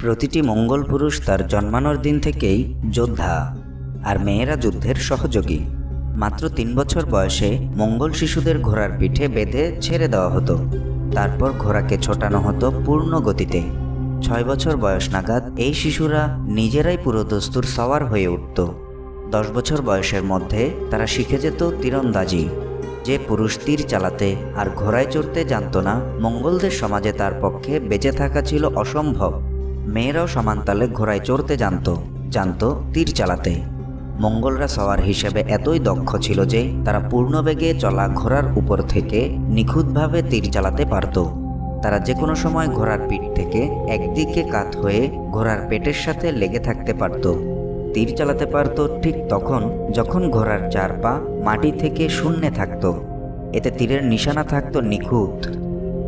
প্রতিটি মঙ্গল পুরুষ তার জন্মানোর দিন থেকেই যোদ্ধা, আর মেয়েরা যুদ্ধের সহযোগী। মাত্র 3 বছর বয়সে মঙ্গল শিশুদের ঘোড়ার পিঠে বেঁধে ছেড়ে দেওয়া হতো। তারপর ঘোড়াকে ছোটানো হতো পূর্ণ গতিতে। 6 বছর বয়স নাগাদ এই শিশুরা নিজেরাই পুরোদস্তুর সওয়ার হয়ে উঠত। 10 বছর বয়সের মধ্যে তারা শিখে যেত তীরন্দাজি। যে পুরুষ তীর চালাতে আর ঘোড়ায় চড়তে জানত না, মঙ্গলদের সমাজে তার পক্ষে বেঁচে থাকা ছিল অসম্ভব। মেয়েরাও সমানতালে ঘোড়ায় চড়তে জানত তীর চালাতে। মঙ্গলরা সওয়ার হিসেবে এতই দক্ষ ছিল যে তারা পূর্ণবেগে চলা ঘোড়ার উপর থেকে নিখুঁতভাবে তীর চালাতে পারত। তারা যে কোনো সময় ঘোড়ার পিঠ থেকে একদিকে কাত হয়ে ঘোড়ার পেটের সাথে লেগে থাকতে পারত। তীর চালাতে পারত ঠিক তখন যখন ঘোড়ার 4 পা মাটি থেকে শূন্যে থাকত। এতে তীরের নিশানা থাকত নিখুঁত।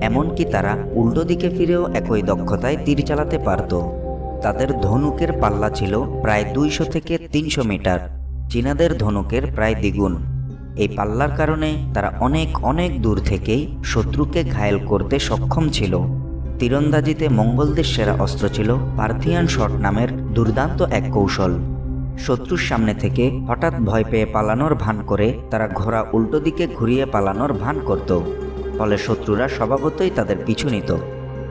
এমনকি তারা উল্টো দিকে ফিরেও একই দক্ষতায় তীর চালাতে পারত। তাদের ধনুকের পাল্লা ছিল প্রায় 200 থেকে 300 মিটার, চীনাদের ধনুকের প্রায় দ্বিগুণ। এই পাল্লার কারণে তারা অনেক দূর থেকেই শত্রুকে ঘায়েল করতে সক্ষম ছিল। তীরন্দাজিতে মঙ্গলদের সেরা অস্ত্র ছিল পার্থিয়ান শট নামের দুর্দান্ত এক কৌশল। শত্রুর সামনে থেকে হঠাৎ ভয় পেয়ে পালানোর ভান করে তারা ঘোড়া উল্টো দিকে ঘুরিয়ে পালানোর ভান করত। ফলে শত্রুরা স্বভাবতই তাদের পিছু নিত।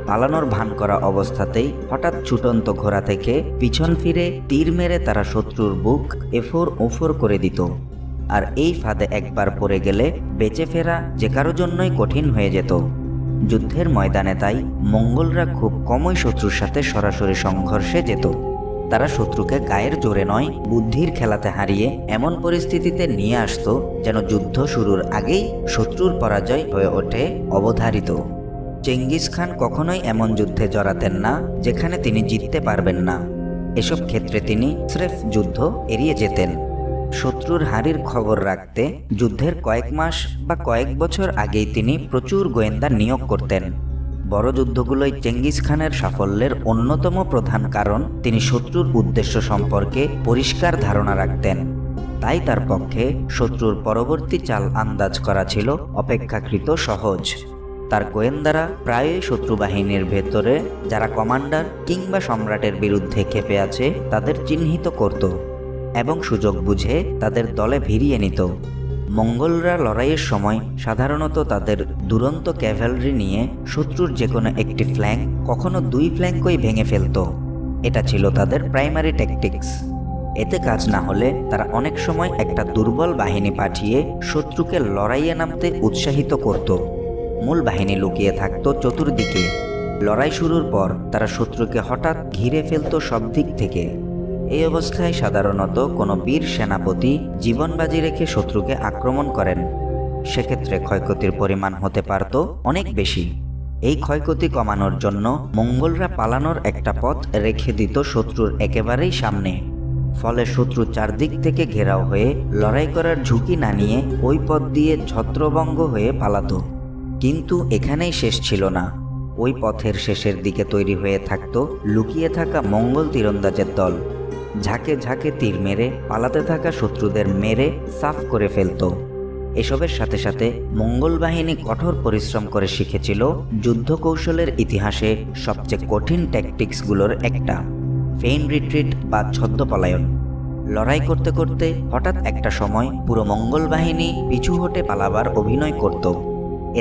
পালানোর ভান করা অবস্থাতেই হঠাৎ ছুটন্ত ঘোড়া থেকে পিছন ফিরে তীর মেরে তারা শত্রুর বুক এফোর ওফোর করে দিত। আর এই ফাঁদে একবার পড়ে গেলে বেঁচে ফেরা যে কারো জন্যই কঠিন হয়ে যেত। যুদ্ধের ময়দানে তাই মঙ্গলরা খুব কমই শত্রুর সাথে সরাসরি সংঘর্ষে যেত। তারা শত্রুকে গায়ের জোরে নয়, বুদ্ধির খেলাতে হারিয়ে এমন পরিস্থিতিতে নিয়ে আসতো যেন যুদ্ধ শুরুর আগেই শত্রুর পরাজয় হয়ে ওঠে অবধারিত। চেঙ্গিস খান কখনোই এমন যুদ্ধে জড়াতেন না যেখানে তিনি জিততে পারবেন না। এসব ক্ষেত্রে তিনি স্রেফ যুদ্ধ এড়িয়ে যেতেন। শত্রুর হারির খবর রাখতে যুদ্ধের কয়েক মাস বা কয়েক বছর আগেই তিনি প্রচুর গোয়েন্দা নিয়োগ করতেন। বড় যুদ্ধগুলোয় চেঙ্গিস খানের সাফল্যের অন্যতম প্রধান কারণ তিনি শত্রুর উদ্দেশ্য সম্পর্কে পরিষ্কার ধারণা রাখতেন। তাই তার পক্ষে শত্রুর পরবর্তী চাল আন্দাজ করা ছিল অপেক্ষাকৃত সহজ। তার গোয়েন্দারা প্রায়ই শত্রু বাহিনীর ভেতরে যারা কমান্ডার কিংবা সম্রাটের বিরুদ্ধে ক্ষেপে আছে তাদের চিহ্নিত করত এবং সুযোগ বুঝে তাদের দলে ভিড়িয়ে নিত। মঙ্গলরা লড়াইয়ের সময় সাধারণত তাদের দুরন্ত ক্যাভেলরি নিয়ে শত্রুর যে কোনো একটি ফ্ল্যাঙ্ক, কখনো 2 ফ্ল্যাঙ্কই ভেঙে ফেলত। এটা ছিল তাদের প্রাইমারি ট্যাকটিক্স। এতে কাজ না হলে তারা অনেক সময় একটা দুর্বল বাহিনী পাঠিয়ে শত্রুকে লড়াইয়ে নামতে উৎসাহিত করত। মূল বাহিনী লুকিয়ে থাকত চতুর্দিকে। লড়াই শুরুর পর তারা শত্রুকে হঠাৎ ঘিরে ফেলত সব দিক থেকে। এই অবস্থায় সাধারণত কোনো বীর সেনাপতি জীবন বাজি রেখে শত্রুকে আক্রমণ করেন। সেক্ষেত্রে ক্ষয়ক্ষতির পরিমাণ হতে পারত অনেক বেশি। এই ক্ষয়ক্ষতি কমানোর জন্য মঙ্গলরা পালানোর একটা পথ রেখে দিত শত্রুর একেবারেই সামনে। ফলে শত্রু চারদিক থেকে ঘেরাও হয়ে লড়াই করার ঝুঁকি না নিয়ে ওই পথ দিয়ে ছত্রভঙ্গ হয়ে পালাতো। কিন্তু এখানেই শেষ ছিল না। ওই পথের শেষের দিকে তৈরি হয়ে থাকত লুকিয়ে থাকা মঙ্গল তীরন্দাজের দল। ঝাঁকে ঝাঁকে তীর মেরে পালাতে থাকা শত্রুদের মেরে সাফ করে ফেলত। এসবের সাথে সাথে মঙ্গল বাহিনী কঠোর পরিশ্রম করে শিখেছিল যুদ্ধ কৌশলের ইতিহাসে সবচেয়ে কঠিন ট্যাকটিক্সগুলোর একটা, ফেইন রিট্রিট বা ছদ্মপলায়ন। লড়াই করতে করতে হঠাৎ একটা সময় পুরো মঙ্গল বাহিনী পিছু হটে পালাবার অভিনয় করত।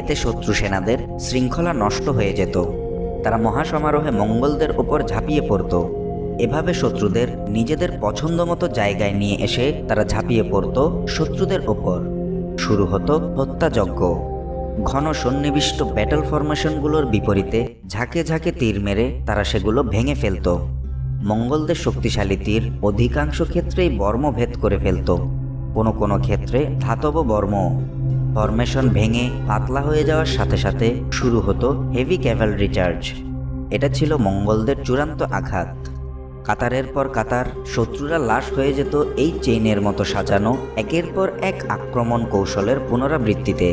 এতে শত্রু সেনাদের শৃঙ্খলা নষ্ট হয়ে যেত। তারা মহাসমারোহে মঙ্গলদের উপর ঝাঁপিয়ে পড়ত। এভাবে শত্রুদের নিজেদের পছন্দ মতো জায়গায় নিয়ে এসে তারা ঝাঁপিয়ে পড়ত শত্রুদের ওপর। শুরু হতো হত্যাযজ্ঞ। ঘন সন্নিবিষ্ট ব্যাটল ফরমেশনগুলোর বিপরীতে ঝাঁকে ঝাঁকে তীর মেরে তারা সেগুলো ভেঙে ফেলত। মঙ্গলদের শক্তিশালী তীর অধিকাংশ ক্ষেত্রেই বর্মভেদ করে ফেলত, কোনো ক্ষেত্রে ধাতব বর্ম। ফরমেশন ভেঙে পাতলা হয়ে যাওয়ার সাথে সাথে শুরু হতো হেভি ক্যাভেলরি চার্জ। এটা ছিল মঙ্গলদের চূড়ান্ত আঘাত। কাতারের পর কাতার শত্রুরা লাশ হয়ে যেত এই চেইনের মতো সাজানো একের পর এক আক্রমণ কৌশলের পুনরাবৃত্তিতে।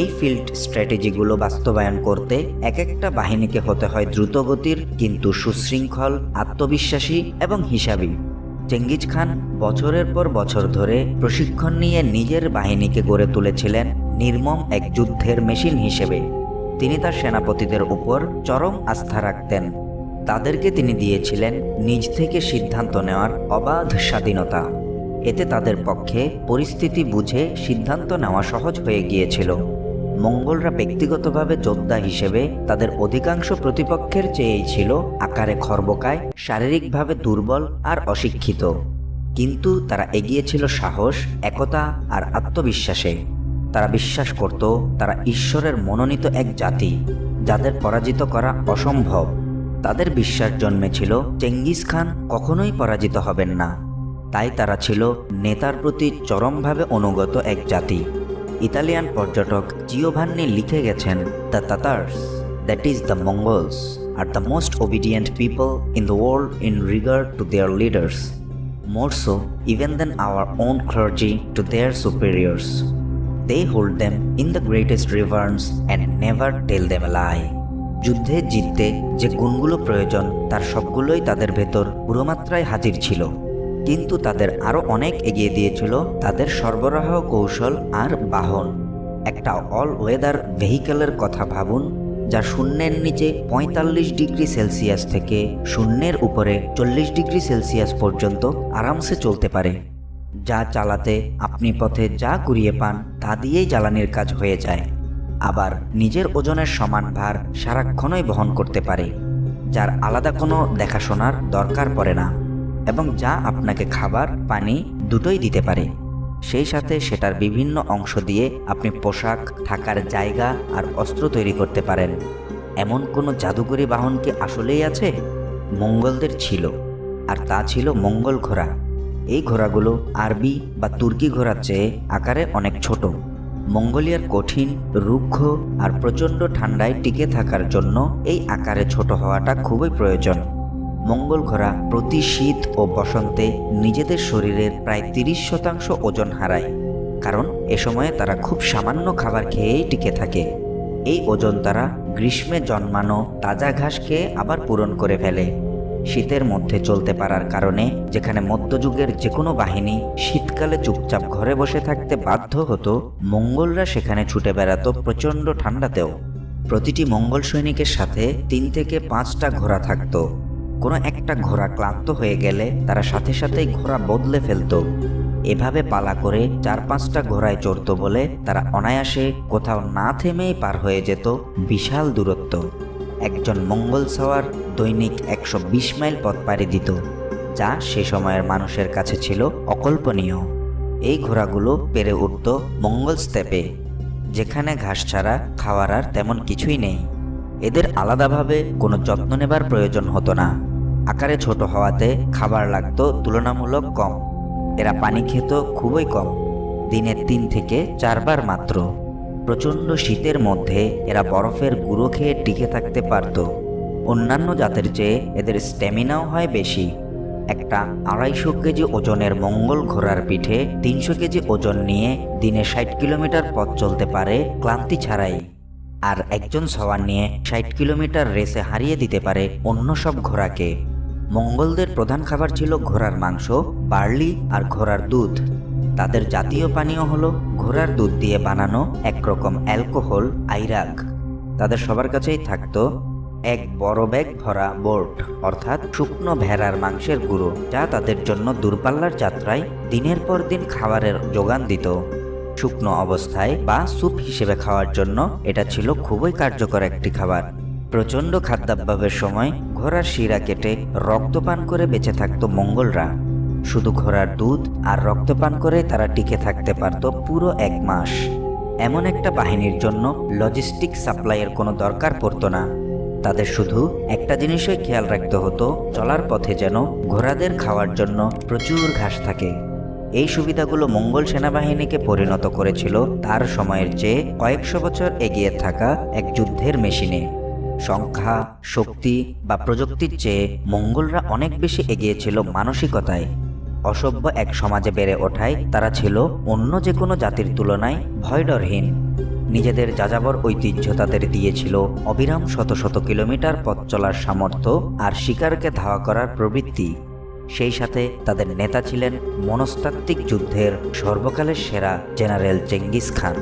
এই ফিল্ড স্ট্র্যাটেজিগুলো বাস্তবায়ন করতে এক একটা বাহিনীকে হতে হয় দ্রুতগতির কিন্তু সুশৃঙ্খল, আত্মবিশ্বাসী এবং হিসাবী। চেঙ্গিজ খান বছরের পর বছর ধরে প্রশিক্ষণ নিয়ে নিজের বাহিনীকে গড়ে তুলেছিলেন নির্মম এক যুদ্ধের মেশিন হিসেবে। তিনি তার সেনাপতিদের উপর চরম আস্থা রাখতেন। তাদেরকে তিনি দিয়েছিলেন নিজ থেকে সিদ্ধান্ত নেওয়ার অবাধ স্বাধীনতা। এতে তাদের পক্ষে পরিস্থিতি বুঝে সিদ্ধান্ত নেওয়া সহজ হয়ে গিয়েছিল। মঙ্গলরা ব্যক্তিগতভাবে যোদ্ধা হিসেবে তাদের অধিকাংশ প্রতিপক্ষের চেয়েই ছিল আকারে খর্বকায়, শারীরিকভাবে দুর্বল আর অশিক্ষিত। কিন্তু তারা এগিয়ে ছিল সাহস, একতা আর আত্মবিশ্বাসে। তারা বিশ্বাস করত তারা ঈশ্বরের মনোনীত এক জাতি, যাদের পরাজিত করা অসম্ভব। তাদের বিশ্বাস জন্মেছিল চেঙ্গিস খান কখনোই পরাজিত হবেন না। তাই তারা ছিল নেতার প্রতি চরমভাবে অনুগত এক জাতি। ইতালিয়ান পর্যটক জিওভান্নি লিখে গেছেন, the Tatars, that is the Mongols, আর the most obedient people in the world in regard to their leaders, more so even than our own clergy to their superiors. They hold them in the greatest reverence and never tell them a lie. যুদ্ধে জিততে যে গুণগুলো প্রয়োজন তার সবগুলোই তাদের ভেতর পুরোমাত্রায় হাজির ছিল, কিন্তু তাদের আরও অনেক এগিয়ে দিয়েছিল তাদের সরবরাহ কৌশল আর বাহন। একটা অল ওয়েদার ভেহিকেলের কথা ভাবুন, যা শূন্যের নিচে 45 ডিগ্রি সেলসিয়াস থেকে শূন্যের উপরে 40 ডিগ্রি সেলসিয়াস পর্যন্ত আরামসে চলতে পারে, যা চালাতে আপনি পথে যা কুড়িয়ে পান তা দিয়েই জ্বালানির কাজ হয়ে যায়। আবার নিজের ওজনের সমান ভার সারাক্ষণই বহন করতে পারে, যার আলাদা কোনো দেখাশোনার দরকার পড়ে না, এবং যা আপনাকে খাবার, পানি দুটোই দিতে পারে। সেই সাথে সেটার বিভিন্ন অংশ দিয়ে আপনি পোশাক, থাকার জায়গা আর অস্ত্র তৈরি করতে পারেন। এমন কোনো জাদুকরী বাহন কি আসলেই আছে? মঙ্গলদের ছিল, আর তা ছিল মঙ্গল ঘোড়া। এই ঘোড়াগুলো আরবি বা তুর্কি ঘোড়ার চেয়ে আকারে অনেক ছোট। মঙ্গোলিয়ার কঠিন, রুক্ষ আর প্রচণ্ড ঠান্ডায় টিকে থাকার জন্য এই আকারে ছোট হওয়াটা খুবই প্রয়োজন। মঙ্গল ঘোড়া প্রতি শীত ও বসন্তে নিজেদের শরীরের প্রায় 30% ওজন হারায়, কারণ এ সময়ে তারা খুব সামান্য খাবার খেয়েই টিকে থাকে। এই ওজন তারা গ্রীষ্মে জন্মানো তাজা ঘাস খেয়ে আবার পূরণ করে ফেলে। শীতের মধ্যে চলতে পারার কারণে যেখানে মধ্যযুগের যে কোনো বাহিনী শীতকালে চুপচাপ ঘরে বসে থাকতে বাধ্য হতো, মঙ্গলরা সেখানে ছুটে বেড়াতো প্রচণ্ড ঠান্ডাতেও। প্রতিটি মঙ্গল সৈনিকের সাথে 3 থেকে 5টা ঘোড়া থাকতো। কোনো একটা ঘোড়া ক্লান্ত হয়ে গেলে তারা সাথে সাথেই ঘোড়া বদলে ফেলত। এভাবে পালা করে 4-5টা ঘোড়ায় চড়ত বলে তারা অনায়াসে কোথাও না থেমেই পার হয়ে যেত বিশাল দূরত্ব। একজন মঙ্গল সওয়ার দৈনিক 120 মাইল পথ পাড়ি দিত, যা সে সময়ের মানুষের কাছে ছিল অকল্পনীয়। এই ঘোড়াগুলো পেরে উঠত মঙ্গল স্টেপে, যেখানে ঘাস ছাড়া খাওয়ার আর তেমন কিছুই নেই। এদের আলাদাভাবে কোনো যত্ন নেবার প্রয়োজন হতো না। আকারে ছোট হওয়াতে খাবার লাগতো তুলনামূলক কম। এরা পানি খেত খুবই কম, দিনে 3 থেকে 4 বার মাত্র। প্রচণ্ড শীতের মধ্যে এরা বরফের গুঁড়ো খেয়ে টিকে থাকতে পারত। অন্যান্য জাতের চেয়ে এদের স্ট্যামিনাও হয় বেশি। একটা 250 কেজি ওজনের মঙ্গল ঘোড়ার পিঠে 300 কেজি ওজন নিয়ে দিনে 60 কিলোমিটার পথ চলতে পারে ক্লান্তি ছাড়াই। আর একজন সওয়ার নিয়ে 60 কিলোমিটার রেসে হারিয়ে দিতে পারে অন্য সব ঘোড়াকে। মঙ্গলদের প্রধান খাবার ছিল ঘোড়ার মাংস, বার্লি আর ঘোড়ার দুধ। তাদের জাতীয় পানীয় হলো ঘোড়ার দুধ দিয়ে বানানো একরকম অ্যালকোহল, আইরাক। তাদের সবার কাছেই থাকতো এক বড় ব্যাগ ভরা বোর্ড, অর্থাৎ শুকনো ভেড়ার মাংসের গুঁড়ো, যা তাদের জন্য দূরপাল্লার যাত্রায় দিনের পর দিন খাবারের যোগান দিত। শুকনো অবস্থায় বা স্যুপ হিসেবে খাওয়ার জন্য এটা ছিল খুবই কার্যকর একটি খাবার। প্রচণ্ড খাদ্যাভ্যাসের সময় ঘোড়ার শিরা কেটে রক্তপান করে বেঁচে থাকতো মঙ্গলরা। শুধু ঘোড়ার দুধ আর রক্তপান করে তারা টিকে থাকতে পারত পুরো 1 মাস। এমন একটা বাহিনীর জন্য লজিস্টিক সাপ্লাইয়ের কোনো দরকার পড়তো না। তাদের শুধু একটা জিনিসই খেয়াল রাখতে হতো, চলার পথে যেন ঘোড়াদের খাওয়ার জন্য প্রচুর ঘাস থাকে। এই সুবিধাগুলো মঙ্গল সেনাবাহিনীকে পরিণত করেছিল তার সময়ের চেয়ে কয়েকশো বছর এগিয়ে থাকা এক যুদ্ধের মেশিনে। সংখ্যা, শক্তি বা প্রযুক্তির চেয়ে মঙ্গলরা অনেক বেশি এগিয়ে ছিল মানসিকতায়। অসভ্য এক সমাজে বেড়ে ওঠায় তারা ছিল অন্য যে কোনো জাতির তুলনায় ভয়ডরহীন। নিজেদের যাযাবর ঐতিহ্য তাদের দিয়েছিল অবিরাম শত শত কিলোমিটার পথ চলার সামর্থ্য আর শিকারকে ধাওয়া করার প্রবৃত্তি। সেই সাথে তাদের নেতা ছিলেন মনস্তাত্ত্বিক যুদ্ধের সর্বকালের সেরা জেনারেল চেঙ্গিস খান।